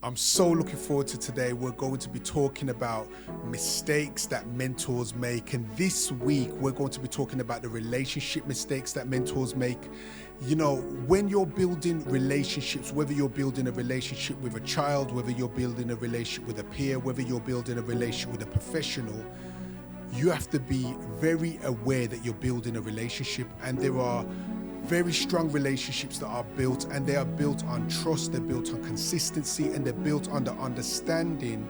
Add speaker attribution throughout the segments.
Speaker 1: I'm so looking forward to today. We're going to be talking about mistakes that mentors make. And this week, we're going to be talking about the relationship mistakes that mentors make. You know, when you're building relationships, whether you're building a relationship with a child, whether you're building a relationship with a peer, whether you're building a relationship with a professional, you have to be very aware that you're building a relationship, and there are very strong relationships that are built, and they are built on trust, they're built on consistency, and they're built on the understanding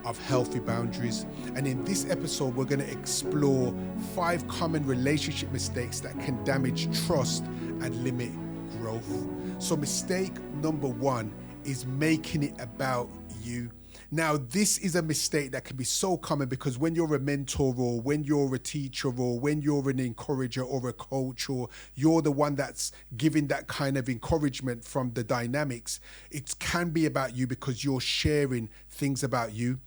Speaker 1: of healthy boundaries. And in this episode, we're going to explore 5 common relationship mistakes that can damage trust and limit growth. So mistake number 1 is making it about you. Now, this is a mistake that can be so common because when you're a mentor, or when you're a teacher, or when you're an encourager or a coach, or you're the one that's giving that kind of encouragement from the dynamics, it can be about you because you're sharing things about you.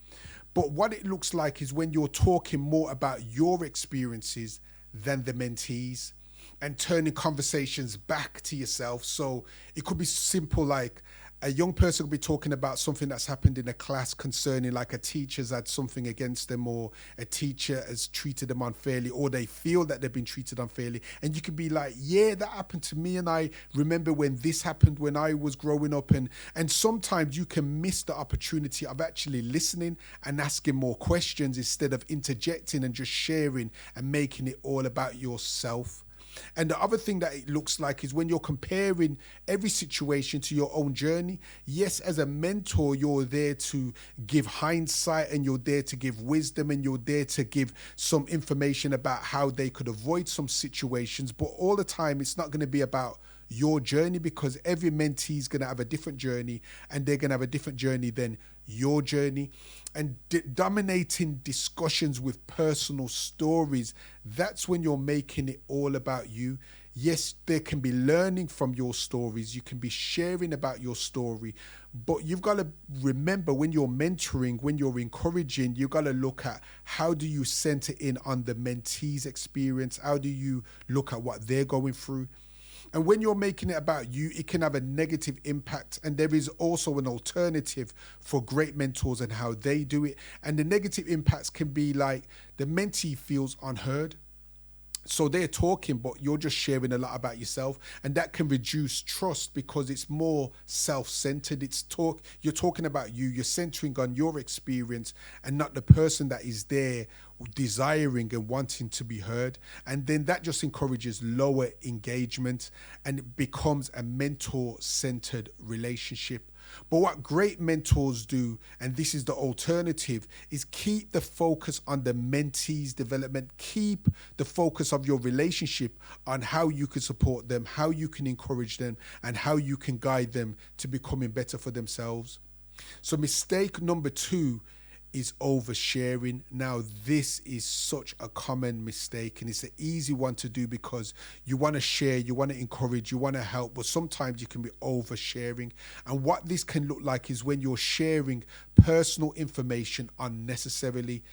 Speaker 1: But what it looks like is when you're talking more about your experiences than the mentees, and turning conversations back to yourself. So it could be simple, like a young person could be talking about something that's happened in a class concerning, like a teacher's had something against them, or a teacher has treated them unfairly, or they feel that they've been treated unfairly. And you could be like, yeah, that happened to me, and I remember when this happened when I was growing up. And sometimes you can miss the opportunity of actually listening and asking more questions instead of interjecting and just sharing and making it all about yourself. And the other thing that it looks like is when you're comparing every situation to your own journey. Yes, as a mentor, you're there to give hindsight, and you're there to give wisdom, and you're there to give some information about how they could avoid some situations. But all the time, it's not going to be about your journey, because every mentee is going to have a different journey, and they're going to have a different journey than your journey. And dominating discussions with personal stories, that's when you're making it all about you. Yes, there can be learning from your stories. You can be sharing about your story. But you've got to remember, when you're mentoring, when you're encouraging, you've got to look at how do you center in on the mentee's experience? How do you look at what they're going through? And when you're making it about you, it can have a negative impact. And there is also an alternative for great mentors and how they do it. And the negative impacts can be like the mentee feels unheard. So they're talking, but you're just sharing a lot about yourself. And that can reduce trust because it's more self-centered. You're talking about you, you're centering on your experience and not the person that is there desiring and wanting to be heard. And then that just encourages lower engagement, and it becomes a mentor-centered relationship. But what great mentors do, and this is the alternative, is keep the focus on the mentee's development. Keep the focus of your relationship on how you can support them, how you can encourage them, and how you can guide them to becoming better for themselves. So mistake number 2 is oversharing. Now, this is such a common mistake, and it's an easy one to do because you want to share, you want to encourage, you want to help, but sometimes you can be oversharing. And what this can look like is when you're sharing personal information unnecessarily.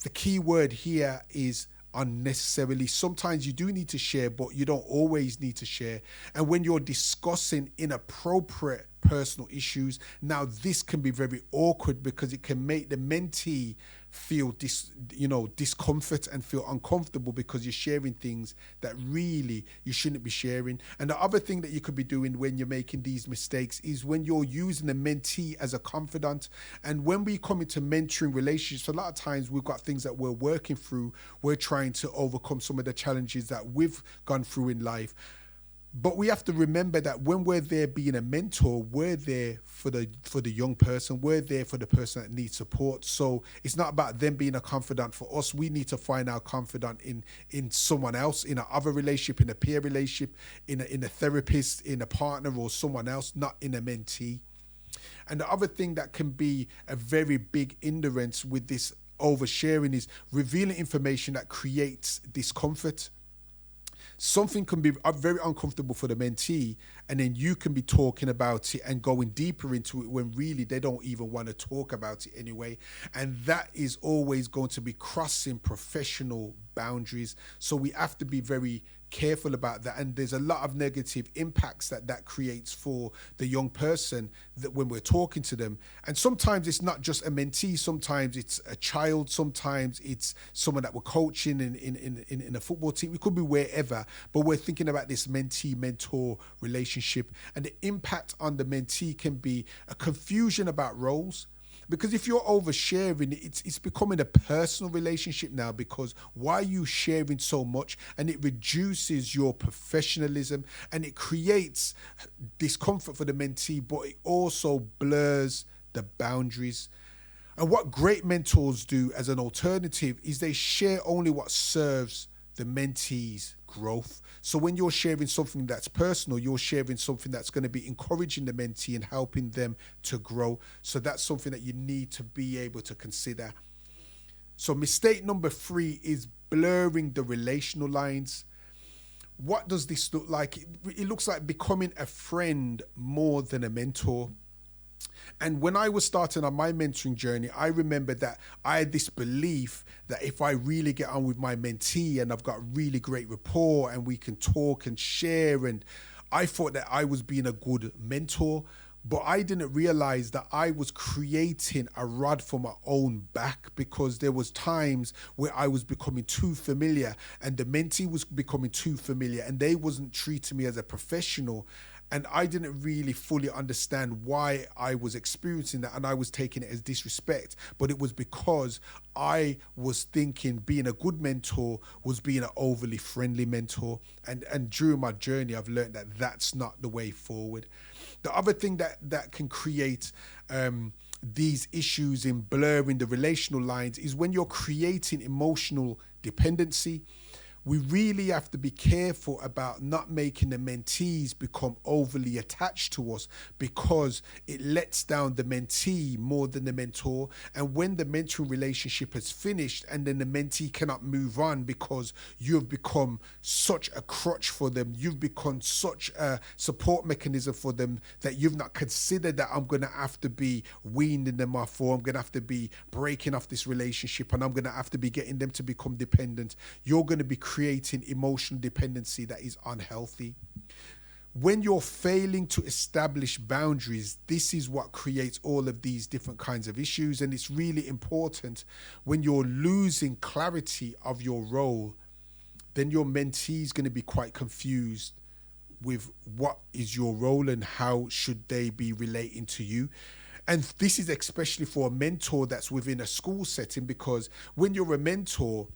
Speaker 1: The key word here is unnecessarily. Sometimes you do need to share, but you don't always need to share. And when you're discussing inappropriate personal issues, now this can be very awkward because it can make the mentee feel discomfort and feel uncomfortable because you're sharing things that really you shouldn't be sharing. And the other thing that you could be doing when you're making these mistakes is when you're using a mentee as a confidant. And when we come into mentoring relationships, a lot of times we've got things that we're working through. We're trying to overcome some of the challenges that we've gone through in life. But we have to remember that when we're there being a mentor, we're there for the young person. We're there for the person that needs support. So it's not about them being a confidant for us. We need to find our confidant in someone else, in an other relationship, in a peer relationship, in a therapist, in a partner, or someone else, not in a mentee. And the other thing that can be a very big hindrance with this oversharing is revealing information that creates discomfort. Something can be very uncomfortable for the mentee, and then you can be talking about it and going deeper into it when really they don't even want to talk about it anyway. And that is always going to be crossing professional boundaries. So we have to be very careful about that, and there's a lot of negative impacts that that creates for the young person that when we're talking to them. And sometimes it's not just a mentee, sometimes it's a child, sometimes it's someone that we're coaching in a football team. It could be wherever, but we're thinking about this mentee mentor relationship, and the impact on the mentee can be a confusion about roles. Because if you're oversharing, it's becoming a personal relationship now, because why are you sharing so much? And it reduces your professionalism, and it creates discomfort for the mentee, but it also blurs the boundaries. And what great mentors do as an alternative is they share only what serves the mentee's growth. So when you're sharing something that's personal, you're sharing something that's going to be encouraging the mentee and helping them to grow. So that's something that you need to be able to consider. So mistake number 3 is blurring the relational lines. What does this look like? It looks like becoming a friend more than a mentor. And when I was starting on my mentoring journey, I remember that I had this belief that if I really get on with my mentee and I've got really great rapport and we can talk and share, and I thought that I was being a good mentor, but I didn't realize that I was creating a rod for my own back, because there was times where I was becoming too familiar and the mentee was becoming too familiar and they wasn't treating me as a professional. And I didn't really fully understand why I was experiencing that, and I was taking it as disrespect. But it was because I was thinking being a good mentor was being an overly friendly mentor. And during my journey, I've learned that that's not the way forward. The other thing that can create these issues in blurring the relational lines is when you're creating emotional dependency. We really have to be careful about not making the mentees become overly attached to us, because it lets down the mentee more than the mentor. And when the mentoring relationship has finished and then the mentee cannot move on because you've become such a crutch for them, you've become such a support mechanism for them, that you've not considered that I'm going to have to be weaning them off, or I'm going to have to be breaking off this relationship, and I'm going to have to be getting them to become dependent. You're going to be creating emotional dependency that is unhealthy. When you're failing to establish boundaries, this is what creates all of these different kinds of issues. And it's really important when you're losing clarity of your role, then your mentee is going to be quite confused with what is your role and how should they be relating to you. And this is especially for a mentor that's within a school setting, because when you're a mentor,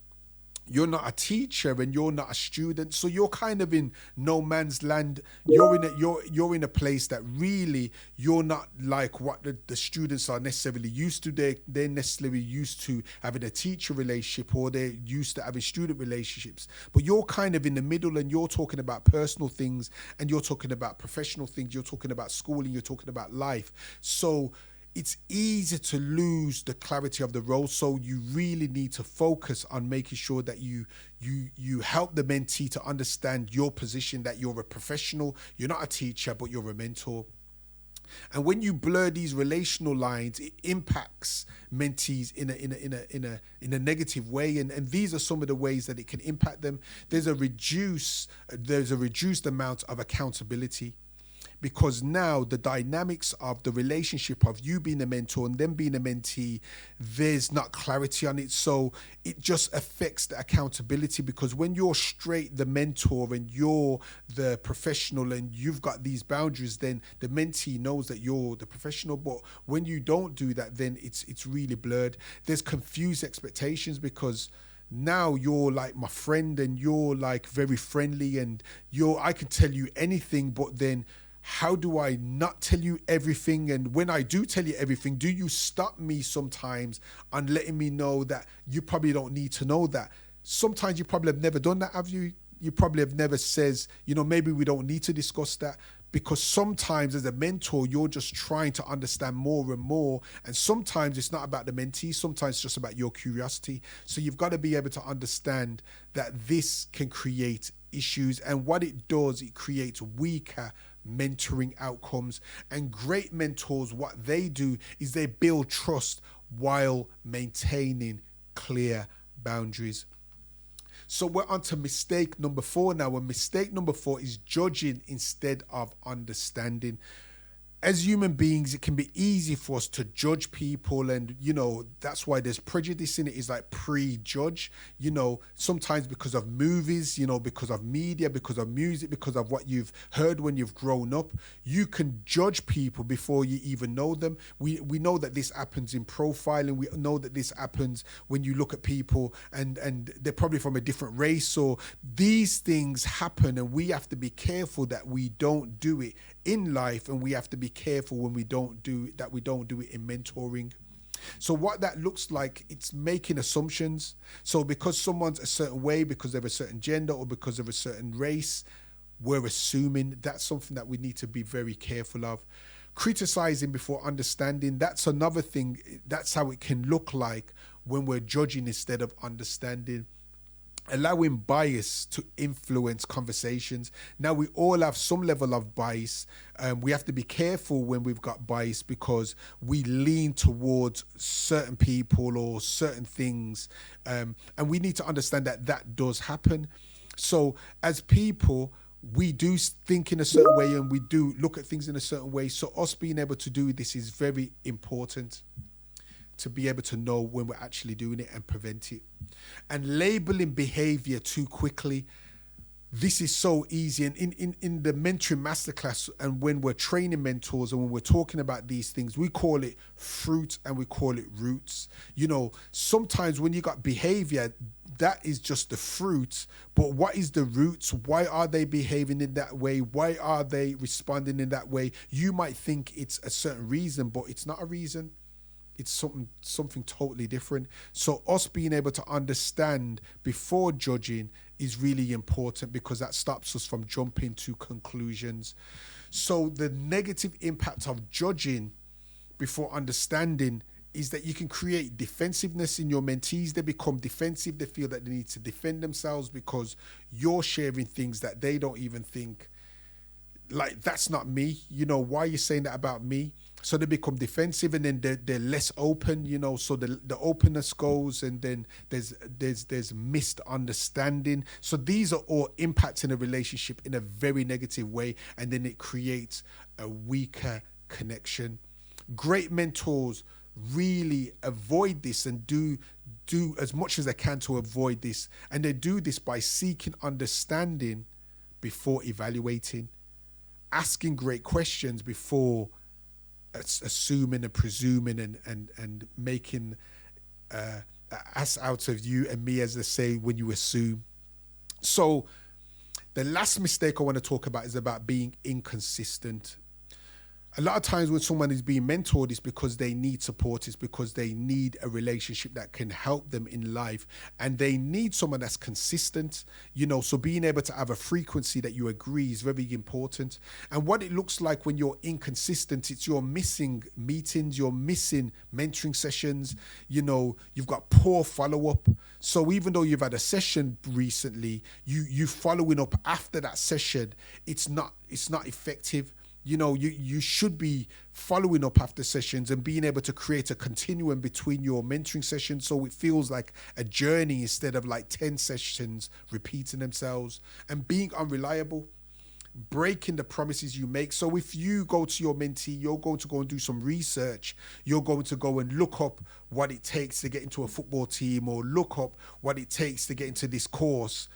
Speaker 1: you're not a teacher and you're not a student, so you're kind of in no man's land. You're in a place that really you're not like what the students are necessarily used to. They're necessarily used to having a teacher relationship, or they're used to having student relationships. But you're kind of in the middle, and you're talking about personal things, and you're talking about professional things. You're talking about schooling. You're talking about life. So it's easy to lose the clarity of the role. So you really need to focus on making sure that you help the mentee to understand your position, that you're a professional, you're not a teacher, but you're a mentor. And when you blur these relational lines, it impacts mentees in a negative way. And these are some of the ways that it can impact them. There's a reduced amount of accountability, because now the dynamics of the relationship of you being a mentor and them being a mentee, there's not clarity on it. So it just affects the accountability, because when you're straight the mentor and you're the professional and you've got these boundaries, then the mentee knows that you're the professional. But when you don't do that, then it's really blurred. There's confused expectations, because now you're like my friend and you're like very friendly and I can tell you anything, but then how do I not tell you everything? And when I do tell you everything, do you stop me sometimes on letting me know that you probably don't need to know that? Sometimes you probably have never done that, have you? You probably have never says, maybe we don't need to discuss that. Because sometimes as a mentor, you're just trying to understand more and more. And sometimes it's not about the mentee. Sometimes it's just about your curiosity. So you've got to be able to understand that this can create issues. And what it does, it creates weaker mentoring outcomes. And great mentors, what they do is they build trust while maintaining clear boundaries. So we're on to mistake number 4 now. And mistake number 4 is judging instead of understanding. As human beings, it can be easy for us to judge people, and that's why there's prejudice in it. Is like prejudge, sometimes because of movies, because of media, because of music, because of what you've heard when you've grown up. You can judge people before you even know them. We know that this happens in profiling. We know that this happens when you look at people and they're probably from a different race, or these things happen, and we have to be careful that we don't do it in life, and we have to be careful when we don't do it in mentoring. So what that looks like, it's making assumptions. So because someone's a certain way, because they're a certain gender, or because of a certain race, we're assuming. That's something that we need to be very careful of. Criticizing before understanding, that's another thing. That's how it can look like when we're judging instead of understanding. Allowing bias to influence conversations. Now, we all have some level of bias. We have to be careful when we've got bias, because we lean towards certain people or certain things. And we need to understand that that does happen. So as people, we do think in a certain way, and we do look at things in a certain way. So us being able to do this is very important, to be able to know when we're actually doing it and prevent it. And labeling behavior too quickly, this is so easy. And in the mentoring masterclass, and when we're training mentors and when we're talking about these things, we call it fruit and we call it roots. Sometimes when you got behavior, that is just the fruit, but what is the roots? Why are they behaving in that way? Why are they responding in that way? You might think it's a certain reason, but it's not a reason. It's something totally different. So us being able to understand before judging is really important, because that stops us from jumping to conclusions. So the negative impact of judging before understanding is that you can create defensiveness in your mentees. They become defensive. They feel that they need to defend themselves because you're sharing things that they don't even think, like, that's not me. Why are you saying that about me? So they become defensive, and then they're less open, so the openness goes, and then there's misunderstanding. So these are all impacting a relationship in a very negative way, and then it creates a weaker connection. Great mentors really avoid this and do as much as they can to avoid this, and they do this by seeking understanding before evaluating, asking great questions before assuming and presuming and making ass out of you and me, as they say, when you assume. So the last mistake I want to talk about is about being inconsistent. A lot of times when someone is being mentored, it's because they need support, it's because they need a relationship that can help them in life, and they need someone that's consistent, so being able to have a frequency that you agree is very important. And what it looks like when you're inconsistent, it's you're missing meetings, you're missing mentoring sessions, you've got poor follow-up. So even though you've had a session recently, you following up after that session, it's not effective. You should be following up after sessions and being able to create a continuum between your mentoring sessions, so it feels like a journey instead of like 10 sessions repeating themselves. And being unreliable, breaking the promises you make. So if you go to your mentee, you're going to go and do some research. You're going to go and look up what it takes to get into a football team, or look up what it takes to get into this course.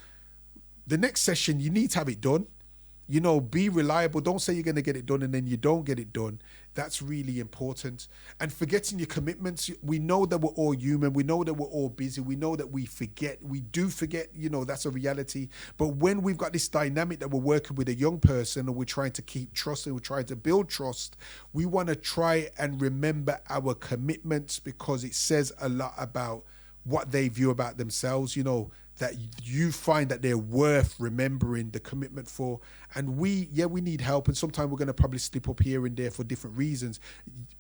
Speaker 1: The next session, you need to have it done. Be reliable. Don't say you're going to get it done and then you don't get it done. That's really important. And forgetting your commitments. We know that we're all human. We know that we're all busy. We know that we forget. We do forget, that's a reality. But when we've got this dynamic that we're working with a young person, and we're trying to keep trust and we're trying to build trust, we want to try and remember our commitments, because it says a lot about what they view about themselves, that you find that they're worth remembering the commitment for. And we need help, and sometimes we're going to probably slip up here and there for different reasons,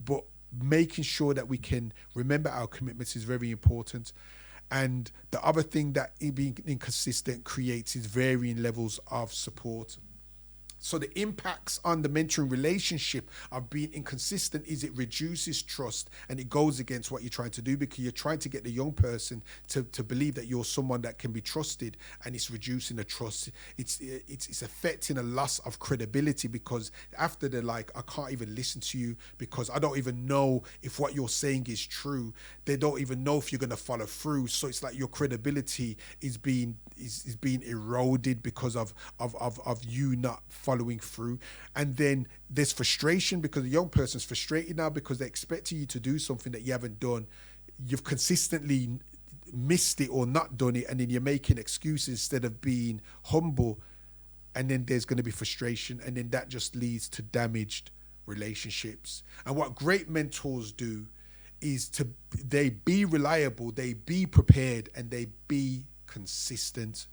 Speaker 1: but making sure that we can remember our commitments is very important. And the other thing that being inconsistent creates is varying levels of support. So the impacts on the mentoring relationship of being inconsistent is it reduces trust, and it goes against what you're trying to do, because you're trying to get the young person to believe that you're someone that can be trusted, and it's reducing the trust. It's affecting a loss of credibility, because after they're like, I can't even listen to you because I don't even know if what you're saying is true. They don't even know if you're going to follow through. So it's like your credibility is being eroded because of you not following through. And then there's frustration, because the young person's frustrated now because they're expecting you to do something that you haven't done. You've consistently missed it or not done it, and then you're making excuses instead of being humble. And then there's going to be frustration, and then that just leads to damaged relationships. And what great mentors do is they be reliable, they be prepared, and they be consistent.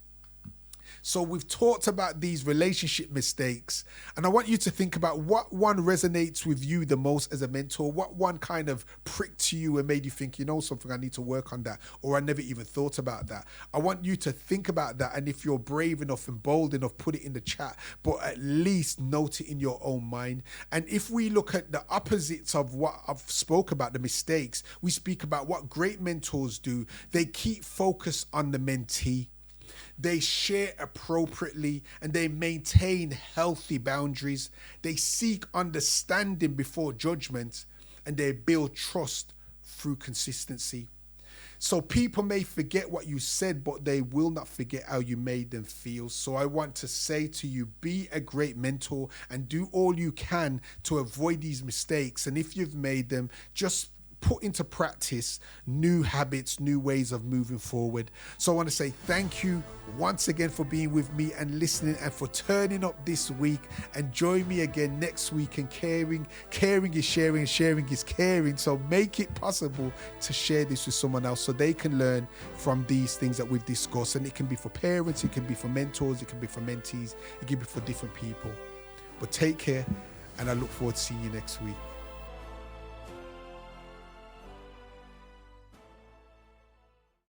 Speaker 1: So we've talked about these relationship mistakes, and I want you to think about what one resonates with you the most as a mentor. What one kind of pricked you and made you think, you know something, I need to work on that, or I never even thought about that. I want you to think about that, and if you're brave enough and bold enough, put it in the chat, but at least note it in your own mind. And if we look at the opposites of what I've spoke about, the mistakes, we speak about what great mentors do. They keep focus on the mentee. They share appropriately, and they maintain healthy boundaries. They seek understanding before judgment, and they build trust through consistency. So people may forget what you said, but they will not forget how you made them feel. So I want to say to you, be a great mentor and do all you can to avoid these mistakes. And if you've made them, just put into practice new habits, new ways of moving forward. So I want to say thank you once again for being with me and listening, and for turning up this week. And join me again next week. And caring is sharing, and sharing is caring. So make it possible to share this with someone else so they can learn from these things that we've discussed. And it can be for parents, it can be for mentors, it can be for mentees, it can be for different people. But take care, and I look forward to seeing you next week.